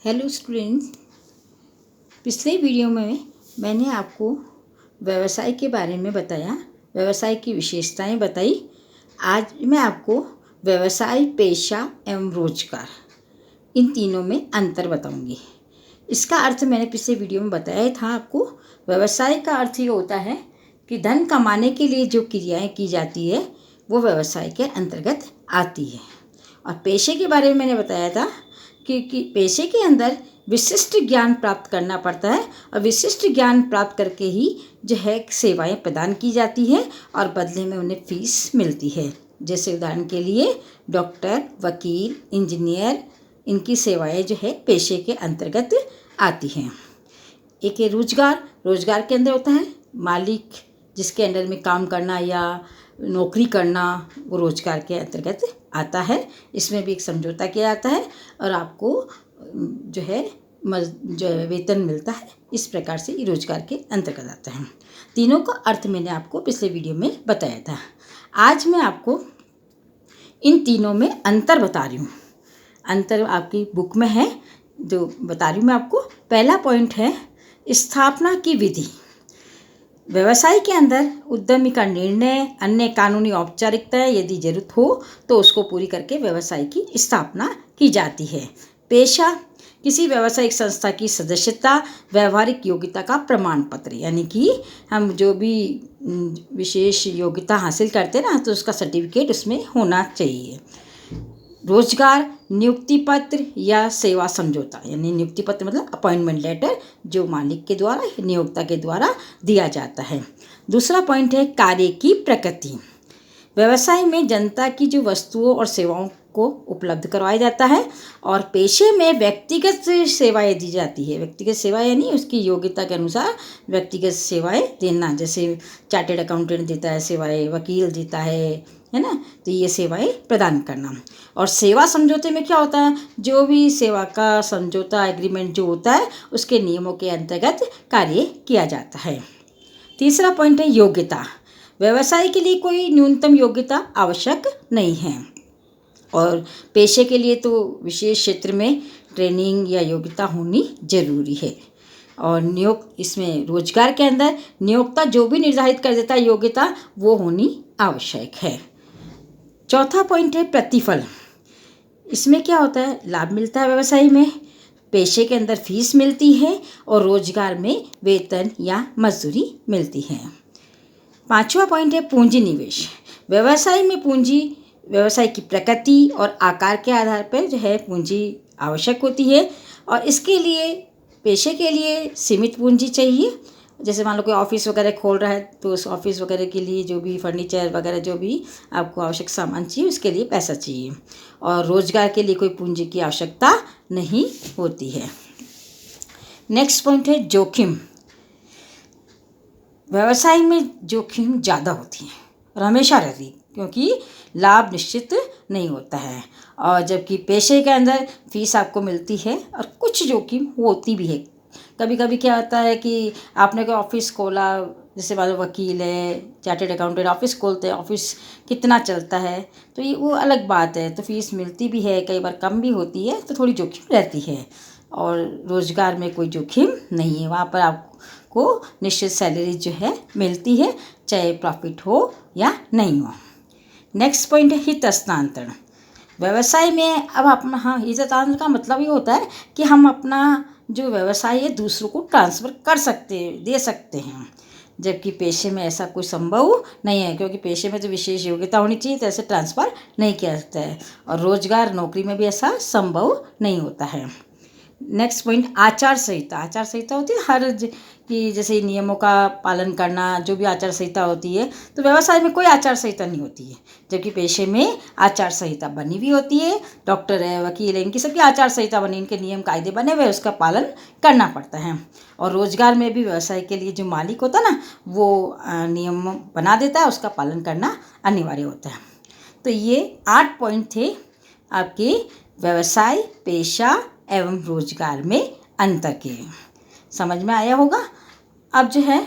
Hello students. पिछले video में मैंने आपको व्यवसाय के बारे में बताया, व्यवसाय की विशेषताएं बताई। आज मैं आपको व्यवसाय, पेशा एवं रोजगार, इन तीनों में अंतर बताऊंगी। इसका अर्थ मैंने पिछले वीडियो में बताया था आपको। व्यवसाय का अर्थ ये होता है कि धन कमाने के लिए जो क्रियाएं की जाती है वो व्यवसाय के अंतर्गत आती है। और पेशे के बारे में मैंने बताया था कि पेशे के अंदर विशिष्ट ज्ञान प्राप्त करना पड़ता है और विशिष्ट ज्ञान प्राप्त करके ही जो है सेवाएं प्रदान की जाती हैं और बदले में उन्हें फीस मिलती है। जैसे उदाहरण के लिए डॉक्टर, वकील, इंजीनियर, इनकी सेवाएं जो है पेशे के अंतर्गत आती हैं। एक है रोजगार। रोजगार के अंदर होता है मालिक, जिसके अंडर में काम करना या नौकरी करना, वो रोजगार के अंतर्गत आता है। इसमें भी एक समझौता किया जाता है और आपको जो है वेतन मिलता है। इस प्रकार से ये रोजगार के अंतर्गत आता है। तीनों का अर्थ मैंने आपको पिछले वीडियो में बताया था। आज मैं आपको इन तीनों में अंतर बता रही हूँ। अंतर आपकी बुक में है जो बता रही हूँ मैं आपको। पहला पॉइंट है स्थापना की विधि। व्यवसाय के अंदर उद्यमी का निर्णय, अन्य कानूनी औपचारिकताएं यदि जरूरत हो तो उसको पूरी करके व्यवसाय की स्थापना की जाती है। पेशा किसी व्यावसायिक संस्था की सदस्यता, व्यवहारिक योग्यता का प्रमाण पत्र, यानी कि हम जो भी विशेष योग्यता हासिल करते हैं ना, तो उसका सर्टिफिकेट उसमें होना चाहिए। रोजगार नियुक्ति पत्र या सेवा समझौता, यानी नियुक्ति पत्र मतलब अपॉइंटमेंट लेटर, जो मालिक के द्वारा, नियोक्ता के द्वारा दिया जाता है। दूसरा पॉइंट है कार्य की प्रकृति। व्यवसाय में जनता की जो वस्तुओं और सेवाओं को उपलब्ध करवाया जाता है और पेशे में व्यक्तिगत सेवाएं दी जाती है। व्यक्तिगत सेवा यानी उसकी योग्यता के अनुसार व्यक्तिगत सेवाएं देना। जैसे चार्टेड अकाउंटेंट देता है सेवाएं, वकील देता है ना, तो ये सेवाएं प्रदान करना। और सेवा समझौते में क्या होता है, जो भी सेवा का समझौता एग्रीमेंट जो होता है उसके नियमों के अंतर्गत कार्य किया जाता है। तीसरा पॉइंट है योग्यता। व्यवसाय के लिए कोई न्यूनतम योग्यता आवश्यक नहीं है और पेशे के लिए तो विशेष क्षेत्र में ट्रेनिंग या योग्यता होनी जरूरी है। और इसमें रोजगार के अंदर नियोक्ता जो भी निर्धारित कर देता है योग्यता, वो होनी आवश्यक है। चौथा पॉइंट है प्रतिफल। इसमें क्या होता है, लाभ मिलता है व्यवसाय में, पेशे के अंदर फीस मिलती है और रोजगार में वेतन या मजदूरी मिलती है। पांचवा पॉइंट है पूंजी निवेश। व्यवसाय में पूंजी व्यवसाय की प्रकृति और आकार के आधार पर जो है पूंजी आवश्यक होती है और इसके लिए पेशे के लिए सीमित पूंजी चाहिए। जैसे मान लो कोई ऑफिस वगैरह खोल रहा है तो उस ऑफिस वगैरह के लिए जो भी फर्नीचर वगैरह जो भी आपको आवश्यक सामान चाहिए उसके लिए पैसा चाहिए और रोजगार के लिए कोई पूंजी की आवश्यकता नहीं होती है। नेक्स्ट पॉइंट है जोखिम। व्यवसाय में जोखिम ज़्यादा होती है और हमेशा रहती है, क्योंकि लाभ निश्चित नहीं होता है। और जबकि पेशे के अंदर फीस आपको मिलती है और कुछ जोखिम होती भी है। कभी कभी क्या होता है कि आपने कोई ऑफिस खोला, जैसे मान लो वकील है, चार्टेड अकाउंटेंट ऑफिस खोलते हैं, ऑफिस कितना चलता है तो ये वो अलग बात है, तो फीस मिलती भी है, कई बार कम भी होती है, तो थोड़ी जोखिम रहती है। और रोजगार में कोई जोखिम नहीं है, वहाँ पर आपको निश्चित सैलरी जो है मिलती है, चाहे प्रॉफिट हो या नहीं हो। नेक्स्ट पॉइंट है हित हस्तांतरण। व्यवसाय में अब अपना हित हस्तांतरण का मतलब ये होता है कि हम अपना जो व्यवसाय है दूसरों को ट्रांसफ़र कर सकते हैं, दे सकते हैं, जबकि पेशे में ऐसा कोई संभव नहीं है, क्योंकि पेशे में तो विशेष योग्यता होनी चाहिए, तो ऐसे ट्रांसफ़र नहीं किया जाता है और रोजगार नौकरी में भी ऐसा संभव नहीं होता है। नेक्स्ट पॉइंट आचार संहिता। आचार संहिता होती है हर कि जैसे नियमों का पालन करना, जो भी आचार संहिता होती है, तो व्यवसाय में कोई आचार संहिता नहीं होती है, जबकि पेशे में आचार संहिता बनी हुई होती है। डॉक्टर है, वकील है, इनकी सबकी आचार संहिता बनी, इनके नियम कायदे बने हुए, उसका पालन करना पड़ता है। और रोजगार में भी व्यवसाय के लिए जो मालिक होता है ना, वो नियम बना देता है, उसका पालन करना अनिवार्य होता है। तो ये 8 पॉइंट थे आपके व्यवसाय, पेशा एवं रोजगार में अंतर के। समझ में आया होगा। अब जो है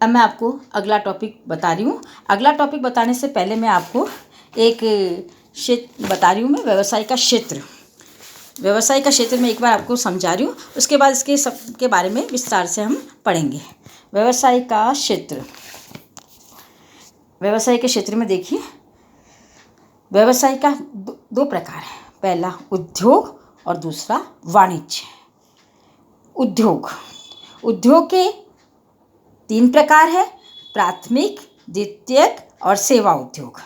अब मैं आपको अगला टॉपिक बता रही हूँ। अगला टॉपिक बताने से पहले मैं आपको एक क्षेत्र बता रही हूँ, मैं व्यवसाय का क्षेत्र। व्यवसाय का क्षेत्र में एक बार आपको समझा रही हूँ, उसके बाद इसके सब के बारे में विस्तार से हम पढ़ेंगे। व्यवसाय का क्षेत्र, व्यवसाय के क्षेत्र में देखिए, व्यवसाय का दो प्रकार है, पहला उद्योग और दूसरा वाणिज्य। उद्योग, उद्योग के 3 प्रकार है, प्राथमिक, द्वितीयक और सेवा उद्योग।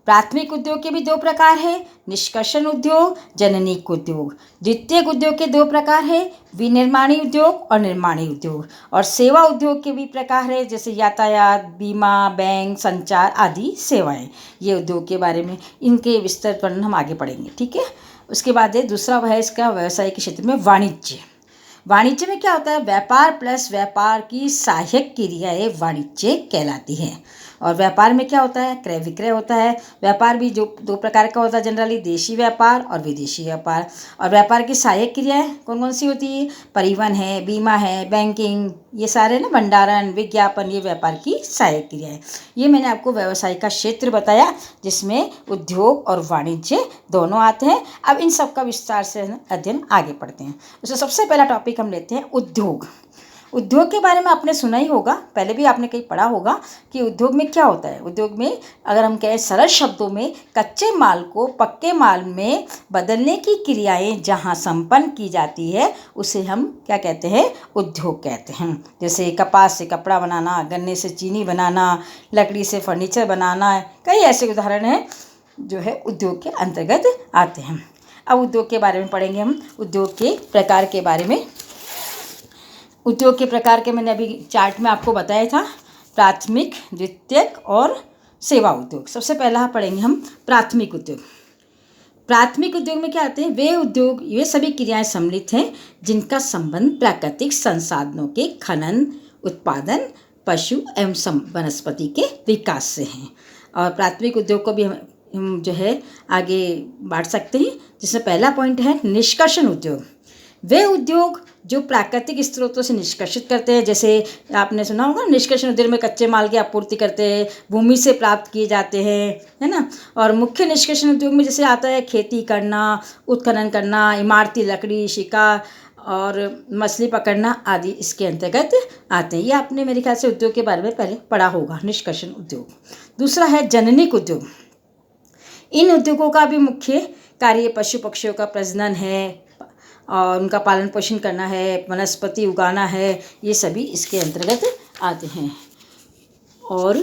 प्राथमिक उद्योग के भी 2 प्रकार है, निष्कर्षण उद्योग, जननीक उद्योग। द्वितीयक उद्योग के 2 प्रकार है, विनिर्माणी उद्योग और निर्माणी उद्योग। और सेवा उद्योग के भी प्रकार है, जैसे यातायात, बीमा, बैंक, संचार आदि सेवाएं। ये उद्योग के बारे में, इनके विस्तृत वर्णन हम आगे पढ़ेंगे, ठीक है। उसके बाद है दूसरा है इसका व्यवसाय के क्षेत्र में वाणिज्य। वाणिज्य में क्या होता है, व्यापार प्लस व्यापार की सहायक क्रियाएं वाणिज्य कहलाती है। और व्यापार में क्या होता है, क्रय विक्रय होता है। व्यापार भी जो 2 प्रकार का होता है जनरली, देशी व्यापार और विदेशी व्यापार। और व्यापार की सहायक क्रियाएं कौन कौन सी होती है, परिवहन है, बीमा है, बैंकिंग, ये सारे ना, भंडारण, विज्ञापन, ये व्यापार की सहायक क्रियाएं। ये मैंने आपको व्यवसाय का क्षेत्र बताया, जिसमें उद्योग और वाणिज्य दोनों आते हैं। अब इन सब का विस्तार से अध्ययन आगे पढ़ते हैं। उसमें सबसे पहला टॉपिक हम लेते हैं उद्योग। उद्योग के बारे में आपने सुना ही होगा, पहले भी आपने कहीं पढ़ा होगा कि उद्योग में क्या होता है। उद्योग में अगर हम कहें सरल शब्दों में, कच्चे माल को पक्के माल में बदलने की क्रियाएं जहां संपन्न की जाती है, उसे हम क्या कहते हैं, उद्योग कहते हैं। जैसे कपास से कपड़ा बनाना, गन्ने से चीनी बनाना, लकड़ी से फर्नीचर बनाना, कई ऐसे उदाहरण हैं जो है उद्योग के अंतर्गत आते हैं। अब उद्योग के बारे में पढ़ेंगे हम, उद्योग के प्रकार के बारे में। उद्योग के प्रकार के मैंने अभी चार्ट में आपको बताया था, प्राथमिक, द्वितीयक और सेवा उद्योग। सबसे पहला पढ़ेंगे हम प्राथमिक उद्योग। प्राथमिक उद्योग में क्या आते हैं, वे उद्योग, वे सभी क्रियाएं सम्मिलित हैं जिनका संबंध प्राकृतिक संसाधनों के खनन, उत्पादन, पशु एवं वनस्पति के विकास से हैं। और प्राथमिक उद्योग को भी हम जो है आगे बांट सकते हैं, जिसमें पहला पॉइंट है निष्कर्षण उद्योग। वे उद्योग जो प्राकृतिक स्रोतों से निष्कर्षित करते हैं, जैसे आपने सुना होगा निष्कर्षण उद्योग में कच्चे माल की आपूर्ति करते हैं, भूमि से प्राप्त किए जाते हैं, है ना। और मुख्य निष्कर्षण उद्योग में जैसे आता है खेती करना, उत्खनन करना, इमारती लकड़ी, शिकार और मछली पकड़ना आदि इसके अंतर्गत आते हैं। ये आपने मेरे ख्याल से उद्योग के बारे में पहले पढ़ा होगा, निष्कर्षण उद्योग। दूसरा है जननिक उद्योग। इन उद्योगों का भी मुख्य कार्य पशु पक्षियों का प्रजनन है और उनका पालन पोषण करना है, वनस्पति उगाना है, ये सभी इसके अंतर्गत आते हैं। और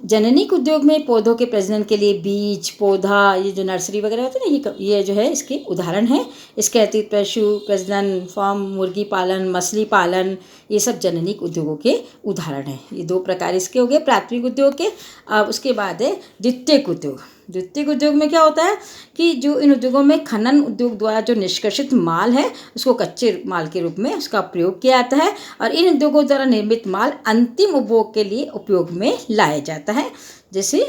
जननिक उद्योग में पौधों के प्रजनन के लिए बीज, पौधा, ये जो नर्सरी वगैरह होते हैं ना, ये जो है इसके उदाहरण हैं। इसके अतिरिक्त पशु प्रजनन, फार्म, मुर्गी पालन, मछली पालन, ये सब जननिक उद्योगों के उदाहरण हैं। ये 2 प्रकार इसके हो गए प्राथमिक उद्योग के। अब उसके बाद है द्वितीयक उद्योग। द्वितीयक उद्योग में क्या होता है कि जो इन उद्योगों में खनन उद्योग द्वारा जो निष्कर्षित माल है, उसको कच्चे माल के रूप में उसका प्रयोग किया जाता है और इन उद्योगों द्वारा निर्मित माल अंतिम उपभोग के लिए उपयोग में लाया जाता है। जैसे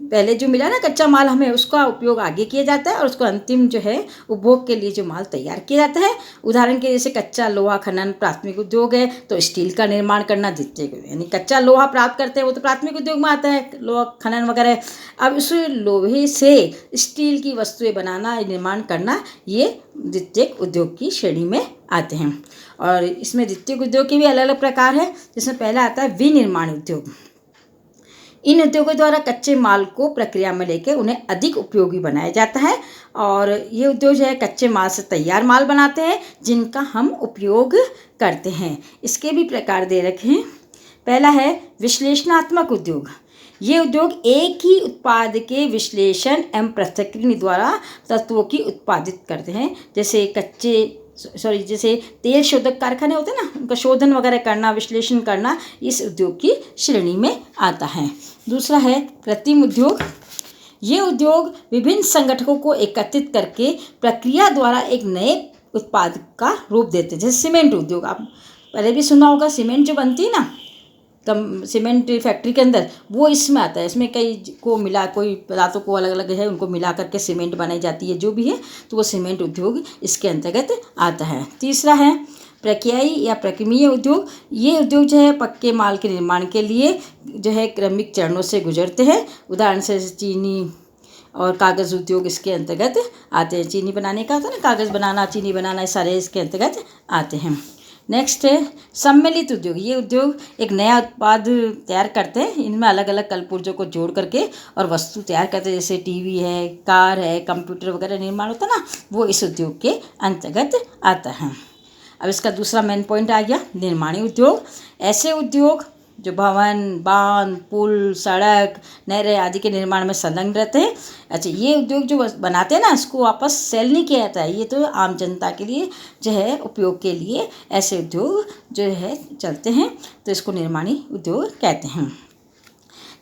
पहले जो मिला ना कच्चा माल, हमें उसका उपयोग आगे किया जाता है और उसको अंतिम जो है उपभोग के लिए जो माल तैयार किया जाता है। उदाहरण के जैसे कच्चा लोहा खनन प्राथमिक उद्योग है, तो स्टील का निर्माण करना द्वितीयक, यानी कच्चा लोहा प्राप्त करते हैं वो तो प्राथमिक उद्योग में आता है, लोहा खनन वगैरह। अब उस लोहे से स्टील की वस्तुएं बनाना, निर्माण करना, ये द्वितीयक उद्योग की श्रेणी में आते हैं। और इसमें द्वितीयक उद्योग के भी अलग अलग प्रकार है, जिसमें पहला आता है विनिर्माण उद्योग। इन उद्योगों द्वारा कच्चे माल को प्रक्रिया में लेकर उन्हें अधिक उपयोगी बनाया जाता है और ये उद्योग जो है कच्चे माल से तैयार माल बनाते हैं जिनका हम उपयोग करते हैं। इसके भी प्रकार दे रखे हैं। पहला है विश्लेषणात्मक उद्योग। ये उद्योग एक ही उत्पाद के विश्लेषण एवं पृथक्करण द्वारा तत्वों की उत्पादित करते हैं। जैसे तेल शोधक कारखाने होते हैं ना, उनका शोधन वगैरह करना, विश्लेषण करना, इस उद्योग की श्रेणी में आता है। दूसरा है कृत्रिम उद्योग। ये उद्योग विभिन्न संगठनों को एकत्रित करके प्रक्रिया द्वारा एक नए उत्पाद का रूप देते हैं। जैसे सीमेंट उद्योग, आप पहले भी सुना होगा, सीमेंट जो बनती है ना सीमेंट फैक्ट्री के अंदर, वो इसमें आता है। इसमें कई को मिला, कोई पदार्थों को अलग अलग है उनको मिला करके सीमेंट बनाई जाती है, जो भी है, तो वो सीमेंट उद्योग इसके अंतर्गत आता है। तीसरा है प्रक्रियाई या प्रक्रमीय उद्योग। ये उद्योग जो है पक्के माल के निर्माण के लिए जो है क्रमिक चरणों से गुजरते हैं। उदाहरण से चीनी और कागज़ उद्योग इसके अंतर्गत आते हैं। चीनी बनाने का होता है ना, कागज़ बनाना, चीनी बनाना, ये सारे इसके अंतर्गत आते हैं। नेक्स्ट है सम्मिलित उद्योग। ये उद्योग एक नया उत्पाद तैयार करते हैं, इनमें अलग अलग कलपुर्जों को जोड़ करके और वस्तु तैयार करते हैं, जैसे टीवी है, कार है, कंप्यूटर वगैरह निर्माण होता है ना, वो इस उद्योग के अंतर्गत आता है। अब इसका दूसरा मेन पॉइंट आ गया निर्माणी उद्योग। ऐसे उद्योग जो भवन, बांध, पुल, सड़क, नहरें आदि के निर्माण में संलग्न रहते हैं। अच्छा, ये उद्योग जो बनाते हैं ना, इसको वापस सेल नहीं किया जाता है, ये तो आम जनता के लिए जो है उपयोग के लिए ऐसे उद्योग जो है चलते हैं, तो इसको निर्माणी उद्योग कहते हैं।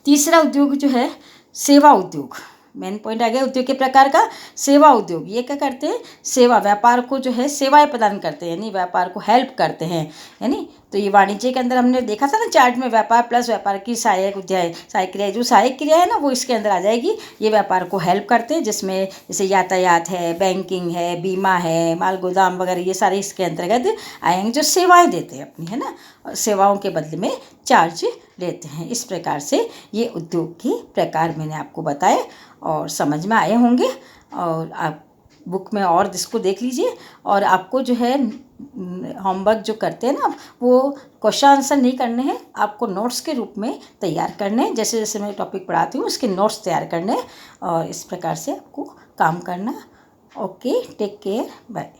तीसरा उद्योग जो है सेवा उद्योग। मेन पॉइंट आ गया उद्योग के प्रकार का। सेवा उद्योग, ये क्या करते हैं, सेवा, व्यापार को जो है सेवाएं प्रदान करते हैं, यानी व्यापार को हेल्प करते हैं, यानी तो ये वाणिज्य के अंदर हमने देखा था ना चार्ट में, व्यापार प्लस व्यापार की सहायक क्रिया, जो सहायक क्रिया है ना वो इसके अंदर आ जाएगी। ये व्यापार को हेल्प करते हैं, जिसमें जैसे यातायात है, बैंकिंग है, बीमा है, माल गोदाम वगैरह, ये सारे इसके अंतर्गत आएंगे, जो सेवाएं देते हैं अपनी, है ना, और सेवाओं के बदले में चार्ज लेते हैं। इस प्रकार से ये उद्योग के प्रकार मैंने आपको बताए और समझ में आए होंगे। और आप बुक में और इसको देख लीजिए, और आपको जो है होमवर्क जो करते हैं ना, वो क्वेश्चन आंसर नहीं करने हैं, आपको नोट्स के रूप में तैयार करने हैं। जैसे जैसे मैं टॉपिक पढ़ाती हूँ उसके नोट्स तैयार करने हैं, और इस प्रकार से आपको काम करना। Okay, take care, bye.